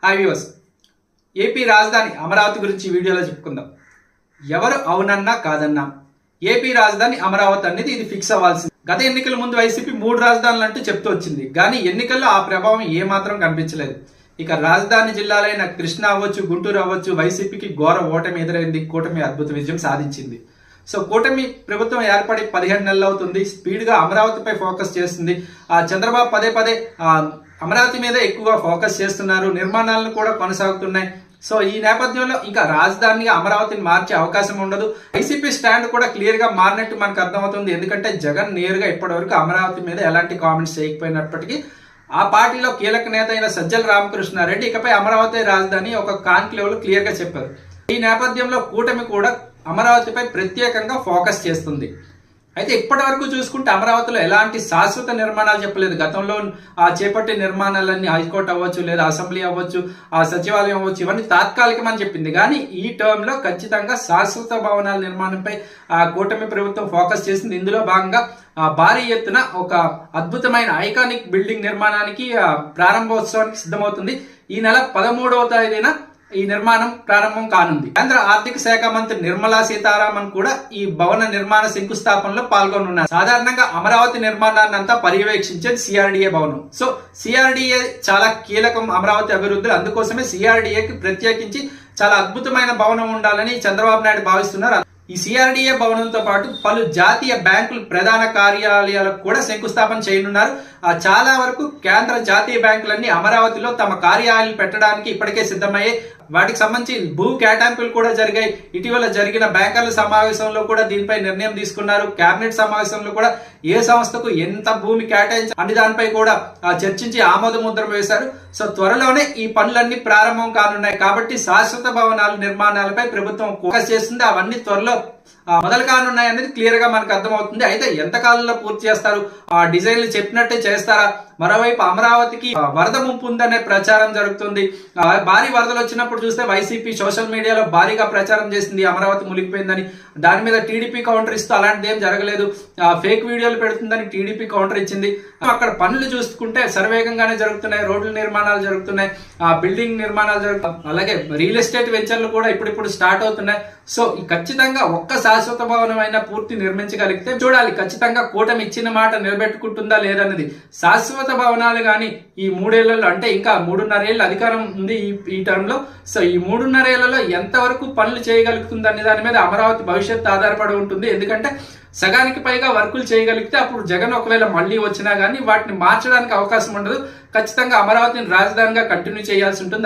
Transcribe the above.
Hi viewers, AP రాజధాని అమరావతి గురించి వీడియోలో చెప్పుకుందాం. ఎవరు అవునన్నా కాదన్నా ఏపీ రాజధాని అమరావతి అనేది ఇది ఫిక్స్ అవ్వాల్సింది. గత ఎన్నికల ముందు వైసీపీ 3 రాజధానులు అంటూ చెప్తూ వచ్చింది, కానీ ఎన్నికల్లో ఆ ప్రభావం ఏమాత్రం కనిపించలేదు. ఇక రాజధాని జిల్లాలైన కృష్ణా అవ్వచ్చు, గుంటూరు అవ్వచ్చు, వైసీపీకి ఘోర ఓటమి ఎదురైంది. కూటమి అద్భుత విజయం సాధించింది. సో కూటమి ప్రభుత్వం ఏర్పడి 17 నెలలు అవుతుంది. స్పీడ్గా అమరావతిపై ఫోకస్ చేస్తుంది. చంద్రబాబు పదే పదే అమరావతి మీద ఎక్కువగా ఫోకస్ చేస్తున్నారు. నిర్మాణాలను కూడా కొనసాగుతున్నాయి. సో ఈ నేపథ్యంలో ఇంకా రాజధానిగా అమరావతిని మార్చే అవకాశం ఉండదు. వైసీపీ స్టాండ్ కూడా క్లియర్ గా మారినట్టు మనకు అర్థమవుతుంది. ఎందుకంటే జగన్ నేరుగా ఇప్పటివరకు అమరావతి మీద ఎలాంటి కామెంట్స్ చేయకపోయినప్పటికీ ఆ పార్టీలో కీలక నేత అయిన సజ్జల రామకృష్ణారెడ్డి ఇకపై అమరావతి రాజధాని ఒక కాన్క్లేవ్ లో క్లియర్ గా చెప్పారు. ఈ నేపథ్యంలో కూటమి కూడా అమరావతిపై ప్రత్యేకంగా ఫోకస్ చేస్తుంది. అయితే ఇప్పటి వరకు చూసుకుంటే అమరావతిలో ఎలాంటి శాశ్వత నిర్మాణాలు చెప్పలేదు. గతంలో చేపట్టే నిర్మాణాలన్నీ హైకోర్టు అవ్వచ్చు, లేదా అసెంబ్లీ అవ్వచ్చు, సచివాలయం అవ్వచ్చు, ఇవన్నీ తాత్కాలికమని చెప్పింది. కానీ ఈ టర్మ్ లో ఖచ్చితంగా శాశ్వత భవనాల నిర్మాణంపై కూటమి ప్రభుత్వం ఫోకస్ చేసింది. ఇందులో భాగంగా భారీ ఎత్తున ఒక అద్భుతమైన ఐకానిక్ బిల్డింగ్ నిర్మాణానికి ప్రారంభోత్సవానికి సిద్ధమవుతుంది. ఈ నెల 13వ తేదీన ఈ నిర్మాణం ప్రారంభం కానుంది. కేంద్ర ఆర్థిక శాఖ మంత్రి నిర్మలా సీతారామన్ కూడా ఈ భవన నిర్మాణ శంకుస్థాపనలో పాల్గొనున్నారు. సాధారణంగా అమరావతి నిర్మాణాన్ని అంతా పర్యవేక్షించేది సిఆర్డిఏ భవనం. సో సిఆర్డిఏ చాలా కీలకం అమరావతి అభివృద్ధి. అందుకోసమే సిఆర్డిఏకి ప్రత్యేకించి చాలా అద్భుతమైన భవనం ఉండాలని చంద్రబాబు నాయుడు భావిస్తున్నారు. ఈ సిఆర్డిఏ భవనంతో పాటు పలు జాతీయ బ్యాంకుల ప్రధాన కార్యాలయాలకు కూడా శంకుస్థాపన చేయనున్నారు. చాలా వరకు కేంద్ర జాతీయ బ్యాంకులన్నీ అమరావతిలో తమ కార్యాలయాలు పెట్టడానికి ఇప్పటికే సిద్ధమయ్యాయి. వాటికి సంబంధించి భూ కేటాయింపులు కూడా జరిగాయి. ఇటీవల జరిగిన బ్యాంకర్ల సమావేశంలో కూడా దీనిపై నిర్ణయం తీసుకున్నారు. కేబినెట్ సమావేశంలో కూడా ఏ సంస్థకు ఎంత భూమి కేటాయించాలి అనే దానిపై కూడా చర్చించి ఆమోద ముద్ర వేశారు. సో త్వరలోనే ఈ పనులన్నీ ప్రారంభం కానున్నాయి. కాబట్టి శాశ్వత భవనాల నిర్మాణాలపై ప్రభుత్వం ఫోకస్ చేస్తుంది. అవన్నీ త్వరలో మొదలు కానున్నాయి అనేది క్లియర్ గా మనకు అర్థమవుతుంది. అయితే ఎంత కాలంలో పూర్తి చేస్తారు, ఆ డిజైన్లు చెప్పినట్టే చేస్తారా? మరోవైపు అమరావతికి వరద ముంపు ఉందనే ప్రచారం జరుగుతుంది. భారీ వరదలు వచ్చినప్పుడు చూస్తే వైసీపీ సోషల్ మీడియాలో భారీగా ప్రచారం చేసింది అమరావతి మునిగిపోయిందని. దాని మీద టీడీపీ కౌంటర్ ఇస్తూ అలాంటిది ఏం జరగలేదు, ఫేక్ వీడియోలు పెడుతుందని టీడీపీ కౌంటర్ ఇచ్చింది. అక్కడ పనులు చూసుకుంటే శరవేగంగానే జరుగుతున్నాయి. రోడ్ల నిర్మాణాలు జరుగుతున్నాయి, బిల్డింగ్ నిర్మాణాలు జరుగుతున్నాయి, అలాగే రియల్ ఎస్టేట్ వెంచర్లు కూడా ఇప్పుడిప్పుడు స్టార్ట్ అవుతున్నాయి. సో ఖచ్చితంగా ఒక్క శాశ్వత భవనం అయినా పూర్తి నిర్మించగలిగితే చూడాలి ఖచ్చితంగా కూటమి ఇచ్చిన మాట నిలబెట్టుకుంటుందా లేదన్నది. శాశ్వత భవనాలు కానీ ఈ 3 ఏళ్లలో, అంటే ఇంకా 3.5 ఏళ్ళు అధికారం ఉంది ఈ టర్మ్ లో. సో ఈ 3.5 ఏళ్లలో ఎంతవరకు పనులు చేయగలుగుతుంది అనే దాని మీద అమరావతి భవిష్యత్తు ఆధారపడి ఉంటుంది. ఎందుకంటే సగానికి పైగా వర్కులు చేయగలిగితే అప్పుడు జగన్ ఒకవేళ మళ్ళీ వచ్చినా కానీ వాటిని మార్చడానికి అవకాశం ఉండదు. ఖచ్చితంగా అమరావతిని రాజధానిగా కంటిన్యూ చేయాల్సి ఉంటుంది.